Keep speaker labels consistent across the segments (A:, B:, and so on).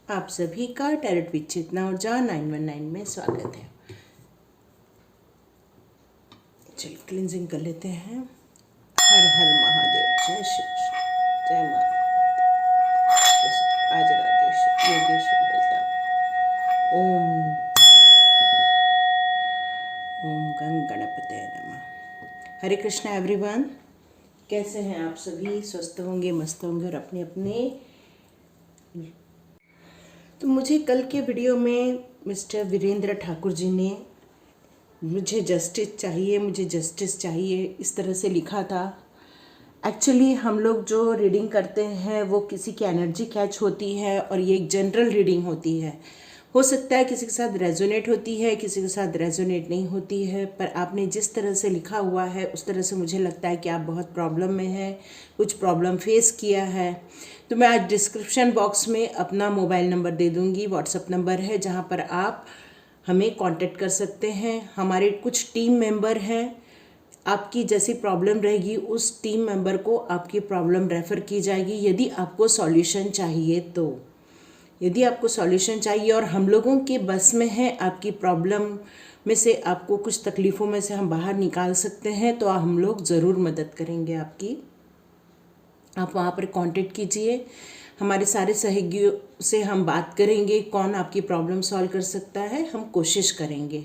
A: आप सभी का टैरोट विद चेतना ऊर्जा 919 में स्वागत है। चलिए क्लिंजिंग कर लेते हैं। हर हर महादेव, जय श्री कृष्ण, जय माता, आज राजेश योगेश्वर प्रताप। ओम गंग गणपते नमः। हरे कृष्णा एवरीवन, कैसे हैं आप सभी? स्वस्थ होंगे, मस्त होंगे और अपने अपने। तो मुझे कल के वीडियो में मिस्टर वीरेंद्र ठाकुर जी ने मुझे जस्टिस चाहिए इस तरह से लिखा था। एक्चुअली हम लोग जो रीडिंग करते हैं वो किसी की एनर्जी कैच होती है और ये एक जनरल रीडिंग होती है। हो सकता है किसी के साथ रेजोनेट होती है, किसी के साथ रेजोनेट नहीं होती है, पर आपने जिस तरह से लिखा हुआ है उस तरह से मुझे लगता है कि आप बहुत प्रॉब्लम में हैं, कुछ प्रॉब्लम फेस किया है। तो मैं आज डिस्क्रिप्शन बॉक्स में अपना मोबाइल नंबर दे दूँगी, व्हाट्सअप नंबर है जहाँ पर आप हमें कांटेक्ट कर सकते हैं। हमारे कुछ टीम मेंबर हैं, आपकी जैसी प्रॉब्लम रहेगी उस टीम मेंबर को आपकी प्रॉब्लम रेफ़र की जाएगी यदि आपको सॉल्यूशन चाहिए तो। यदि आपको सॉल्यूशन चाहिए और हम लोगों के बस में है आपकी प्रॉब्लम में से, आपको कुछ तकलीफ़ों में से हम बाहर निकाल सकते हैं, तो हम लोग ज़रूर मदद करेंगे आपकी। आप वहाँ पर कांटेक्ट कीजिए, हमारे सारे सहयोगियों से हम बात करेंगे कौन आपकी प्रॉब्लम सॉल्व कर सकता है। हम कोशिश करेंगे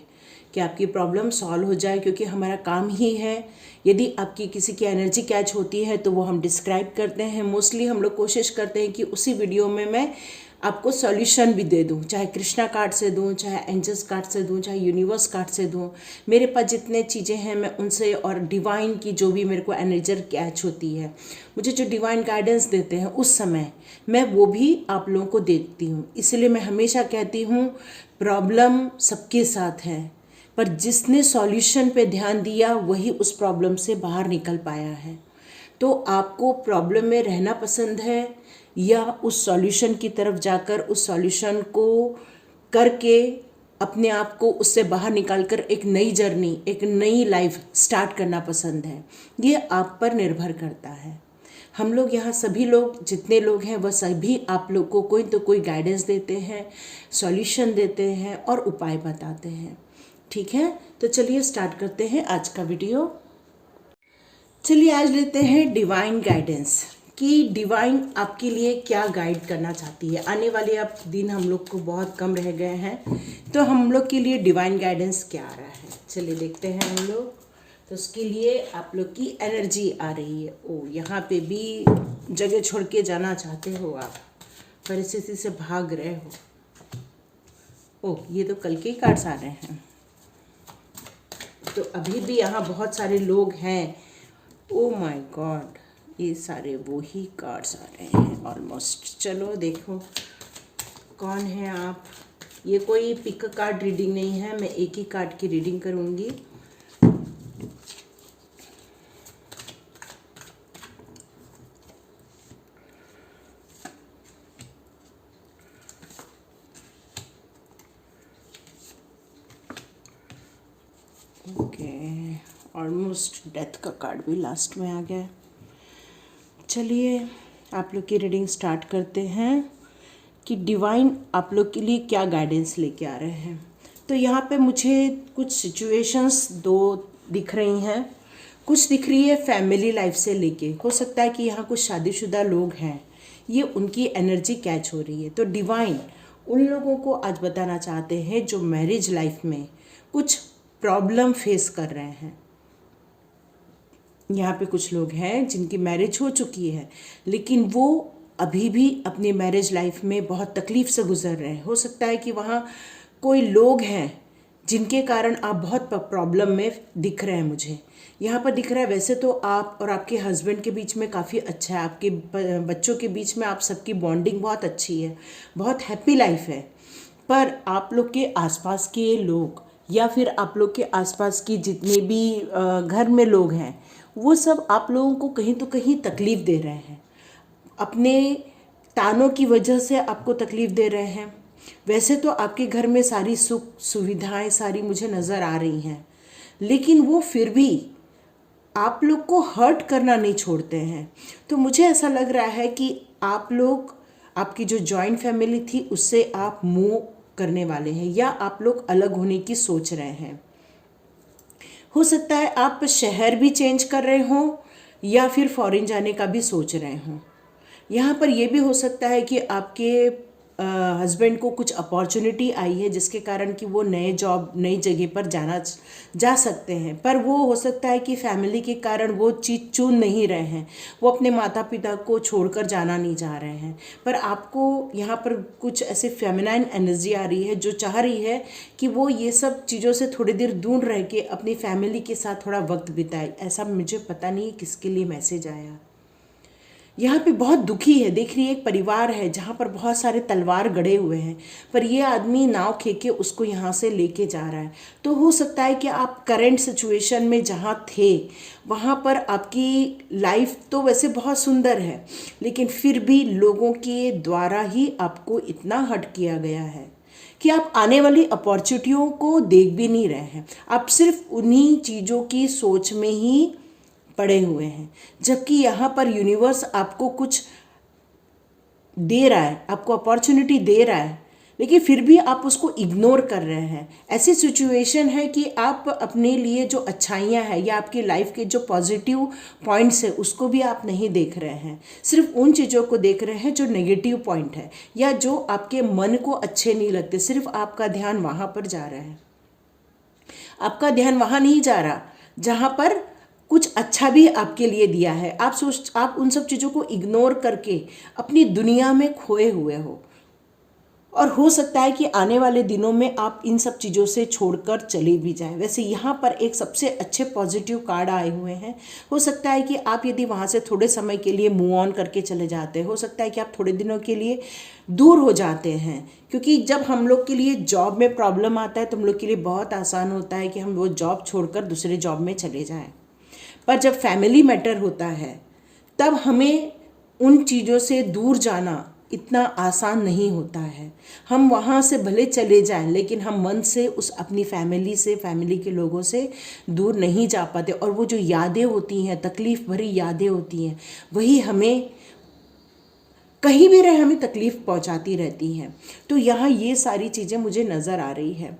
A: कि आपकी प्रॉब्लम सॉल्व हो जाए, क्योंकि हमारा काम ही है। यदि आपकी किसी की एनर्जी कैच होती है तो वो हम डिस्क्राइब करते हैं। मोस्टली हम लोग कोशिश करते हैं कि उसी वीडियो में मैं आपको सॉल्यूशन भी दे दूं, चाहे कृष्णा कार्ड से दूं, चाहे एंजल्स कार्ड से दूं, चाहे यूनिवर्स कार्ड से दूं। मेरे पास जितने चीज़ें हैं मैं उनसे, और डिवाइन की जो भी मेरे को एनर्जी कैच होती है, मुझे जो डिवाइन गाइडेंस देते हैं उस समय मैं वो भी आप लोगों को देती हूँ। इसलिए मैं हमेशा कहती हूँ प्रॉब्लम सबके साथ है, पर जिसने सॉल्यूशन पे ध्यान दिया वही उस प्रॉब्लम से बाहर निकल पाया है। तो आपको प्रॉब्लम में रहना पसंद है या उस सॉल्यूशन की तरफ जाकर उस सॉल्यूशन को करके अपने आप को उससे बाहर निकालकर एक नई जर्नी, एक नई लाइफ स्टार्ट करना पसंद है? ये आप पर निर्भर करता है। हम लोग यहाँ सभी लोग जितने लोग हैं वह सभी आप लोग को कोई तो कोई गाइडेंस देते हैं, सॉल्यूशन देते हैं और उपाय बताते हैं। ठीक है, तो चलिए स्टार्ट करते हैं आज का वीडियो। चलिए आज लेते हैं डिवाइन गाइडेंस कि डिवाइन आपके लिए क्या गाइड करना चाहती है। आने वाले अब दिन हम लोग को बहुत कम रह गए हैं, तो हम लोग के लिए डिवाइन गाइडेंस क्या आ रहा है, चलिए देखते हैं हम लोग। तो उसके लिए आप लोग की एनर्जी आ रही है। ओ, यहाँ पे भी जगह छोड़ के जाना चाहते हो आप, परिस्थिति से भाग रहे हो। ओ, ये तो कल के कार्ड्स आ रहे हैं। तो अभी भी यहाँ बहुत सारे लोग हैं। ओ माय गॉड, ये सारे वो ही कार्ड्स आ रहे हैं ऑलमोस्ट। चलो देखो कौन है आप। ये कोई पिक कार्ड रीडिंग नहीं है, मैं एक ही कार्ड की रीडिंग करूँगी। ओके, ऑलमोस्ट डेथ का कार्ड भी लास्ट में आ गया। चलिए आप लोग की रीडिंग स्टार्ट करते हैं कि डिवाइन आप लोग के लिए क्या गाइडेंस लेके आ रहे हैं। तो यहाँ पे मुझे कुछ सिचुएशंस दो दिख रही हैं। कुछ दिख रही है फैमिली लाइफ से लेके, हो सकता है कि यहाँ कुछ शादीशुदा लोग हैं, ये उनकी एनर्जी कैच हो रही है। तो डिवाइन उन लोगों को आज बताना चाहते हैं जो मैरिज लाइफ में कुछ प्रॉब्लम फेस कर रहे हैं। यहाँ पे कुछ लोग हैं जिनकी मैरिज हो चुकी है, लेकिन वो अभी भी अपनी मैरिज लाइफ में बहुत तकलीफ़ से गुजर रहे हैं। हो सकता है कि वहाँ कोई लोग हैं जिनके कारण आप बहुत प्रॉब्लम में दिख रहे हैं। मुझे यहाँ पर दिख रहा है, वैसे तो आप और आपके हस्बैंड के बीच में काफ़ी अच्छा है, आपके बच्चों के बीच में आप सबकी बॉन्डिंग बहुत अच्छी है, बहुत हैप्पी लाइफ है। पर आप लोग के आसपास के लोग या फिर आप लोग के आसपास की जितने भी घर में लोग हैं, वो सब आप लोगों को कहीं तो कहीं तकलीफ़ दे रहे हैं, अपने तानों की वजह से आपको तकलीफ़ दे रहे हैं। वैसे तो आपके घर में सारी सुख सुविधाएं सारी मुझे नज़र आ रही हैं, लेकिन वो फिर भी आप लोग को हर्ट करना नहीं छोड़ते हैं। तो मुझे ऐसा लग रहा है कि आप लोग आपकी जो जॉइंट फैमिली थी उससे आप मूव करने वाले हैं या आप लोग अलग होने की सोच रहे हैं। हो सकता है आप शहर भी चेंज कर रहे हों या फिर फॉरेन जाने का भी सोच रहे हों। यहाँ पर यह भी हो सकता है कि आपके हस्बैंड को कुछ अपॉर्चुनिटी आई है जिसके कारण कि वो नए जॉब नई जगह पर जा सकते हैं, पर वो हो सकता है कि फैमिली के कारण वो चीज़ चुन नहीं रहे हैं, वो अपने माता पिता को छोड़कर जाना नहीं चाह रहे हैं। पर आपको यहाँ पर कुछ ऐसे फेमिनाइन एनर्जी आ रही है जो चाह रही है कि वो ये सब चीज़ों से थोड़ी देर दूर रह के अपनी फैमिली के साथ थोड़ा वक्त बिताए। ऐसा मुझे पता नहीं किसके लिए मैसेज आया। यहाँ पे बहुत दुखी है, देख रही है एक परिवार है जहाँ पर बहुत सारे तलवार गड़े हुए हैं, पर ये आदमी नाव खेके उसको यहाँ से लेके जा रहा है। तो हो सकता है कि आप करंट सिचुएशन में जहाँ थे वहाँ पर आपकी लाइफ तो वैसे बहुत सुंदर है, लेकिन फिर भी लोगों के द्वारा ही आपको इतना हर्ट किया गया है कि आप आने वाली अपॉर्चुनिटियों को देख भी नहीं रहे हैं। आप सिर्फ उन्हीं चीज़ों की सोच में ही पड़े हुए हैं, जबकि यहाँ पर यूनिवर्स आपको कुछ दे रहा है, आपको अपॉर्चुनिटी दे रहा है, लेकिन फिर भी आप उसको इग्नोर कर रहे हैं। ऐसी सिचुएशन है कि आप अपने लिए जो अच्छाइयाँ हैं या आपकी लाइफ के जो पॉजिटिव पॉइंट्स है उसको भी आप नहीं देख रहे हैं, सिर्फ उन चीज़ों को देख रहे हैं जो नेगेटिव पॉइंट है या जो आपके मन को अच्छे नहीं लगते। सिर्फ आपका ध्यान वहाँ पर जा रहा है, आपका ध्यान वहाँ नहीं जा रहा जहाँ पर कुछ अच्छा भी आपके लिए दिया है। आप उन सब चीज़ों को इग्नोर करके अपनी दुनिया में खोए हुए हो, और हो सकता है कि आने वाले दिनों में आप इन सब चीज़ों से छोड़कर चले भी जाएं। वैसे यहाँ पर एक सबसे अच्छे पॉजिटिव कार्ड आए हुए हैं। हो सकता है कि आप यदि वहाँ से थोड़े समय के लिए मूव ऑन करके चले जाते हो सकता है कि आप थोड़े दिनों के लिए दूर हो जाते हैं, क्योंकि जब हम लोग के लिए जॉब में प्रॉब्लम आता है तो हम लोग के लिए बहुत आसान होता है कि हम वो जॉब छोड़कर दूसरे जॉब में चले जाएँ। पर जब फैमिली मैटर होता है तब हमें उन चीज़ों से दूर जाना इतना आसान नहीं होता है। हम वहाँ से भले चले जाएं लेकिन हम मन से उस अपनी फैमिली के लोगों से दूर नहीं जा पाते, और वो जो यादें होती हैं, तकलीफ़ भरी यादें होती हैं, वही हमें कहीं भी रहे हमें तकलीफ़ पहुँचाती रहती हैं। तो यहाँ ये सारी चीज़ें मुझे नज़र आ रही है।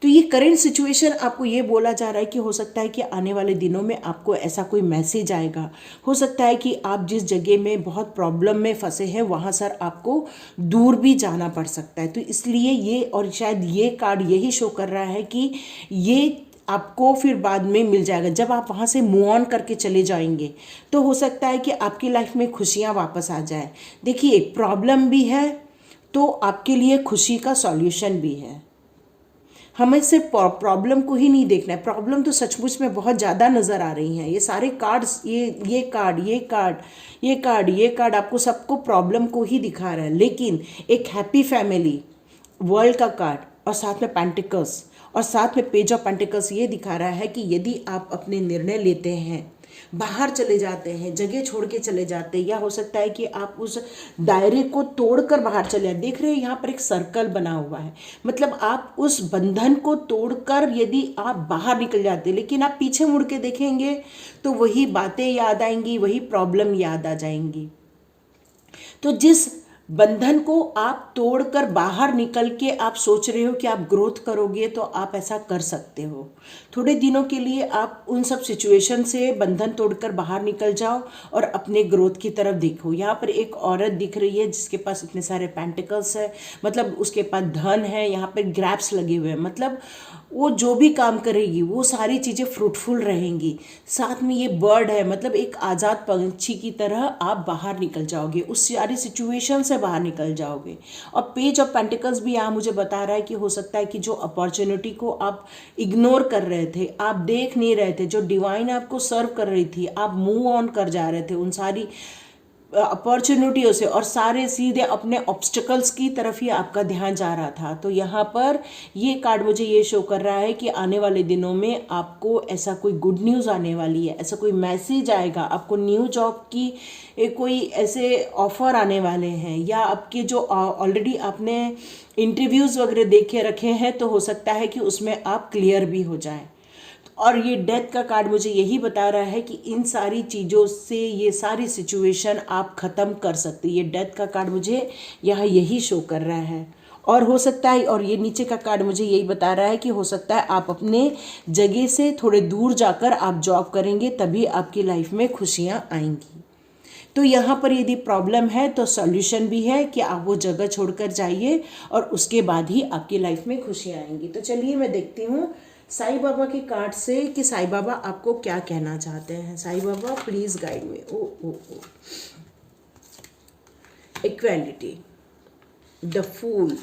A: तो ये करेंट सिचुएशन आपको ये बोला जा रहा है कि हो सकता है कि आने वाले दिनों में आपको ऐसा कोई मैसेज आएगा। हो सकता है कि आप जिस जगह में बहुत प्रॉब्लम में फंसे हैं वहाँ सर आपको दूर भी जाना पड़ सकता है। तो इसलिए ये, और शायद ये कार्ड यही शो कर रहा है कि ये आपको फिर बाद में मिल जाएगा। जब आप वहाँ से मूव ऑन करके चले जाएंगे तो हो सकता है कि आपकी लाइफ में खुशियाँ वापस आ जाए। देखिए, प्रॉब्लम भी है तो आपके लिए खुशी का सॉल्यूशन भी है। हमें सिर्फ प्रॉब्लम को ही नहीं देखना है, प्रॉब्लम तो सचमुच में बहुत ज़्यादा नज़र आ रही हैं। ये सारे कार्ड्स, ये कार्ड आपको सबको प्रॉब्लम को ही दिखा रहा है, लेकिन एक हैप्पी फैमिली, वर्ल्ड का कार्ड और साथ में पेंटिकल्स और साथ में पेज ऑफ पेंटिकल्स ये दिखा रहा है कि यदि आप अपने निर्णय लेते हैं, बाहर चले जाते हैं, जगह छोड़ के चले जाते हैं, या हो सकता है कि आप उस दायरे को तोड़कर बाहर चले जाए। देख रहे हैं यहाँ पर एक सर्कल बना हुआ है, मतलब आप उस बंधन को तोड़कर यदि आप बाहर निकल जाते, लेकिन आप पीछे मुड़ के देखेंगे तो वही बातें याद आएंगी, वही प्रॉब्लम याद आ जाएंगी। तो जिस बंधन को आप तोड़कर बाहर निकल के आप सोच रहे हो कि आप ग्रोथ करोगे, तो आप ऐसा कर सकते हो। थोड़े दिनों के लिए आप उन सब सिचुएशन से बंधन तोड़कर बाहर निकल जाओ और अपने ग्रोथ की तरफ देखो। यहाँ पर एक औरत दिख रही है जिसके पास इतने सारे पेंटिकल्स है, मतलब उसके पास धन है, यहाँ पर ग्रैप्स लगे हुए हैं, मतलब वो जो भी काम करेगी वो सारी चीज़ें फ्रूटफुल रहेंगी। साथ में ये बर्ड है, मतलब एक आज़ाद पंछी की तरह आप बाहर निकल जाओगे, उस सारी सिचुएशन से बाहर निकल जाओगे। और पेज ऑफ पेंटिकल्स भी यहाँ मुझे बता रहा है कि हो सकता है कि जो अपॉर्चुनिटी को आप इग्नोर कर रहे थे, आप देख नहीं रहे थे, जो डिवाइन आपको सर्व कर रही थी, आप मूव ऑन कर जा रहे थे उन सारी अपॉर्चुनिटियों से, और सारे सीधे अपने ऑब्स्टिकल्स की तरफ ही आपका ध्यान जा रहा था। तो यहाँ पर ये कार्ड मुझे ये शो कर रहा है कि आने वाले दिनों में आपको ऐसा कोई गुड न्यूज़ आने वाली है, ऐसा कोई मैसेज आएगा, आपको न्यू जॉब की कोई ऐसे ऑफ़र आने वाले हैं, या आपके जो ऑलरेडी आपने इंटरव्यूज़ वगैरह देखे रखे हैं तो हो सकता है कि उसमें आप क्लियर भी हो जाएं। और ये डेथ का कार्ड मुझे यही बता रहा है कि इन सारी चीज़ों से ये सारी सिचुएशन आप ख़त्म कर सकते। ये डेथ का कार्ड मुझे यहाँ यही शो कर रहा है। और हो सकता है, और ये नीचे का कार्ड मुझे यही बता रहा है कि हो सकता है आप अपने जगह से थोड़े दूर जाकर आप जॉब करेंगे, तभी आपकी लाइफ में खुशियाँ आएंगी। तो यहाँ पर यदि प्रॉब्लम है तो सॉल्यूशन भी है कि आप वो जगह छोड़कर जाइए और उसके बाद ही आपकी लाइफ में खुशियाँ आएंगी। तो चलिए मैं देखती हूँ साईं बाबा के कार्ड से कि साईं बाबा आपको क्या कहना चाहते हैं। Sai Baba please guide me. Oh equality, the fool.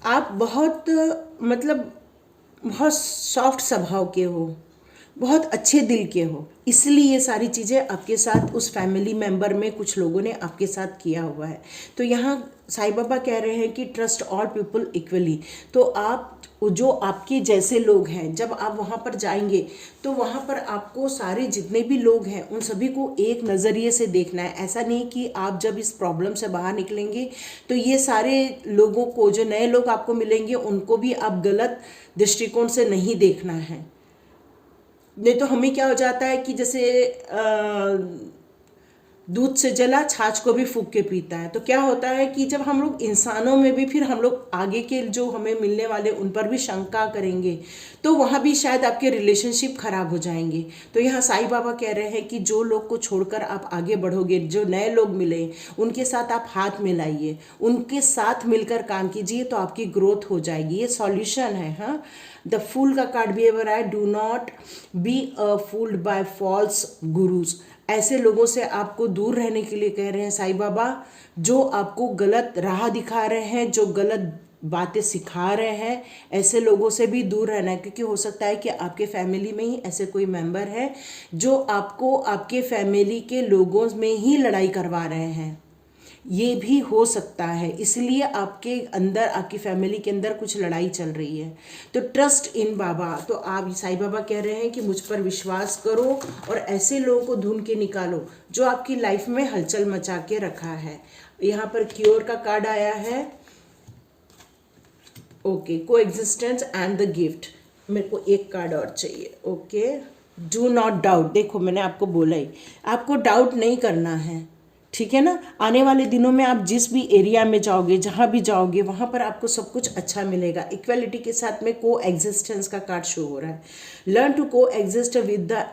A: आप बहुत मतलब बहुत सॉफ्ट स्वभाव के हो, बहुत अच्छे दिल के हो, इसलिए ये सारी चीज़ें आपके साथ उस फैमिली मेंबर में कुछ लोगों ने आपके साथ किया हुआ है। तो यहाँ साईं बाबा कह रहे हैं कि ट्रस्ट ऑल पीपल इक्वली। तो आप जो आपके जैसे लोग हैं, जब आप वहाँ पर जाएंगे तो वहाँ पर आपको सारे जितने भी लोग हैं उन सभी को एक नज़रिए से देखना है। ऐसा नहीं कि आप जब इस प्रॉब्लम से बाहर निकलेंगे तो ये सारे लोगों को, जो नए लोग आपको मिलेंगे, उनको भी आप गलत दृष्टिकोण से नहीं देखना है। नहीं तो हमें क्या हो जाता है कि जैसे दूध से जला छाछ को भी फूंक के पीता है। तो क्या होता है कि जब हम लोग इंसानों में भी फिर हम लोग आगे के जो हमें मिलने वाले उन पर भी शंका करेंगे तो वहाँ भी शायद आपके रिलेशनशिप खराब हो जाएंगे। तो यहाँ साईं बाबा कह रहे हैं कि जो लोग को छोड़कर आप आगे बढ़ोगे, जो नए लोग मिले उनके साथ आप हाथ मिलाइए, उनके साथ मिलकर काम कीजिए तो आपकी ग्रोथ हो जाएगी। ये सॉल्यूशन है। हाँ, द फूल का कार्ड भी एवर है, do not be a fooled by false gurus. ऐसे लोगों से आपको दूर रहने के लिए कह रहे हैं साईं बाबा, जो आपको गलत राह दिखा रहे हैं, जो गलत बातें सिखा रहे हैं। ऐसे लोगों से भी दूर रहना है, क्योंकि हो सकता है कि आपके फैमिली में ही ऐसे कोई मेंबर है जो आपको आपके फैमिली के लोगों में ही लड़ाई करवा रहे हैं। ये भी हो सकता है, इसलिए आपके अंदर, आपकी फैमिली के अंदर कुछ लड़ाई चल रही है। तो ट्रस्ट इन बाबा। तो आप साईं बाबा कह रहे हैं कि मुझ पर विश्वास करो और ऐसे लोगों को ढूंढ के निकालो जो आपकी लाइफ में हलचल मचा के रखा है। यहाँ पर क्योर का कार्ड आया है। ओके, को एग्जिस्टेंस एंड द गिफ्ट। मेरे को एक कार्ड और चाहिए। Okay, do not doubt. देखो मैंने आपको बोला ही, आपको डाउट नहीं करना है, ठीक है ना। आने वाले दिनों में आप जिस भी एरिया में जाओगे, जहाँ भी जाओगे, वहाँ पर आपको सब कुछ अच्छा मिलेगा। इक्वालिटी के साथ में को एग्जिस्टेंस का कार्ड शो हो रहा है। लर्न टू को exist with the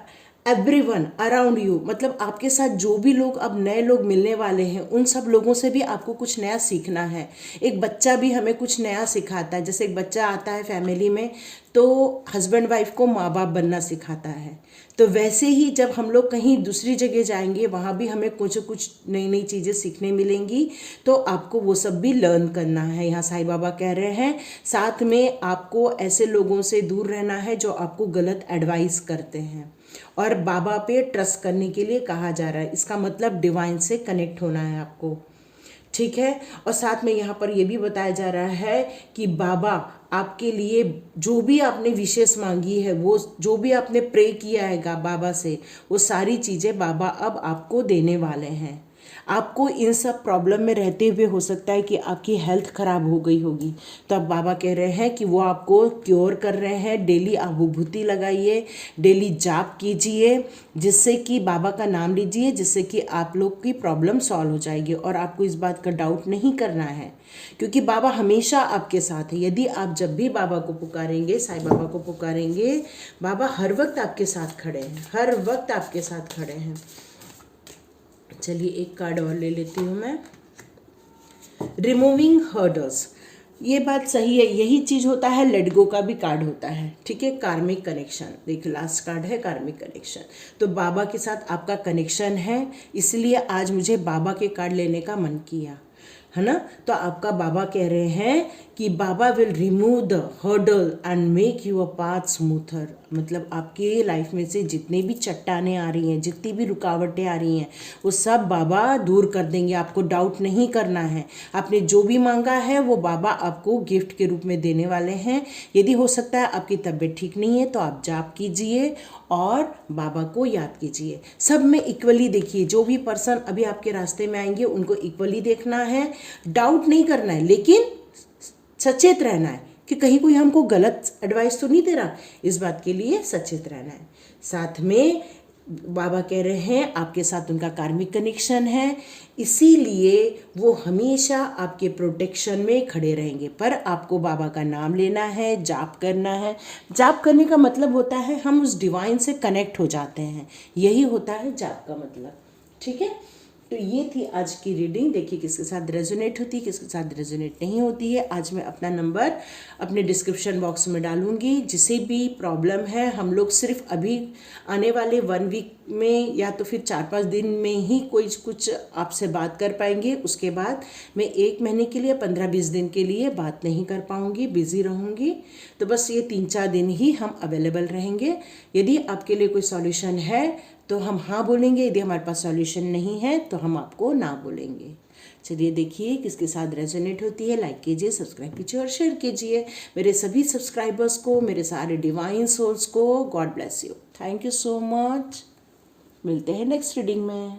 A: everyone around you. मतलब आपके साथ जो भी लोग अब नए लोग मिलने वाले हैं उन सब लोगों से भी आपको कुछ नया सीखना है। एक बच्चा भी हमें कुछ नया सिखाता है। जैसे एक बच्चा आता है फैमिली में तो हस्बैंड वाइफ को माँ बाप बनना सिखाता है, तो वैसे ही जब हम लोग कहीं दूसरी जगह जाएंगे वहाँ भी हमें कुछ नई नई चीज़ें सीखने मिलेंगी। तो आपको वो सब भी लर्न करना है। यहाँ साईं बाबा कह रहे हैं साथ में आपको ऐसे लोगों से दूर रहना है जो आपको गलत एडवाइस करते हैं, और बाबा पे ट्रस्ट करने के लिए कहा जा रहा है। इसका मतलब डिवाइन से कनेक्ट होना है आपको, ठीक है। और साथ में यहाँ पर यह भी बताया जा रहा है कि बाबा आपके लिए जो भी आपने विशेष मांगी है, वो जो भी आपने प्रे किया है बाबा से, वो सारी चीज़ें बाबा अब आपको देने वाले हैं। आपको इन सब प्रॉब्लम में रहते हुए हो सकता है कि आपकी हेल्थ खराब हो गई होगी, तो अब बाबा कह रहे हैं कि वो आपको क्योर कर रहे हैं। डेली आप विभूति लगाइए, डेली जाप कीजिए, जिससे कि बाबा का नाम लीजिए, जिससे कि आप लोग की प्रॉब्लम सॉल्व हो जाएगी। और आपको इस बात का डाउट नहीं करना है, क्योंकि बाबा हमेशा आपके साथ है। यदि आप जब भी बाबा को पुकारेंगे, साईं बाबा को पुकारेंगे, बाबा हर वक्त आपके साथ खड़े हैं, हर वक्त आपके साथ खड़े हैं। चलिए एक कार्ड और ले लेती हूँ मैं। Removing hurdles. ये बात सही है, यही चीज़ होता है। लेट गो का भी कार्ड होता है, ठीक है। कार्मिक कनेक्शन, देखिए लास्ट कार्ड है कार्मिक कनेक्शन। तो बाबा के साथ आपका कनेक्शन है, इसलिए आज मुझे बाबा के कार्ड लेने का मन किया, है ना। तो आपका बाबा कह रहे हैं कि Baba will remove the hurdle and make your path smoother. मतलब आपके लाइफ में से जितने भी चट्टानें आ रही हैं, जितनी भी रुकावटें आ रही हैं, वो सब बाबा दूर कर देंगे। आपको डाउट नहीं करना है। आपने जो भी मांगा है वो बाबा आपको गिफ्ट के रूप में देने वाले हैं। यदि हो सकता है आपकी तबीयत ठीक नहीं है तो आप जाप कीजिए और बाबा को याद कीजिए। सब में इक्वली देखिए, जो भी पर्सन अभी आपके रास्ते में आएंगे उनको इक्वली देखना है। डाउट नहीं करना है, लेकिन सचेत रहना है कि कहीं कोई हमको गलत एडवाइस तो नहीं दे रहा। इस बात के लिए सचेत रहना है। साथ में बाबा कह रहे हैं आपके साथ उनका कार्मिक कनेक्शन है, इसीलिए वो हमेशा आपके प्रोटेक्शन में खड़े रहेंगे। पर आपको बाबा का नाम लेना है, जाप करना है। जाप करने का मतलब होता है हम उस डिवाइन से कनेक्ट हो जाते हैं, यही होता है जाप का मतलब। ठीक है, तो ये थी आज की रीडिंग। देखिए किसके साथ रेजोनेट होती है, किसके साथ रेजोनेट नहीं होती है। आज मैं अपना नंबर अपने डिस्क्रिप्शन बॉक्स में डालूंगी। जिसे भी प्रॉब्लम है, हम लोग सिर्फ अभी आने वाले 1 वीक में या तो फिर 4-5 दिन में ही कोई कुछ आपसे बात कर पाएंगे। उसके बाद मैं 1 महीने के लिए 15-20 दिन के लिए बात नहीं कर पाऊँगी, बिज़ी रहूँगी। तो बस ये 3-4 दिन ही हम अवेलेबल रहेंगे। यदि आपके लिए कोई सॉल्यूशन है तो हम हाँ बोलेंगे, यदि हमारे पास सॉल्यूशन नहीं है तो हम आपको ना बोलेंगे। चलिए देखिए किसके साथ रेजोनेट होती है। लाइक कीजिए, सब्सक्राइब कीजिए और शेयर कीजिए। मेरे सभी सब्सक्राइबर्स को, मेरे सारे डिवाइन सोल्स को God bless you. Thank you so much. मिलते हैं नेक्स्ट रीडिंग में।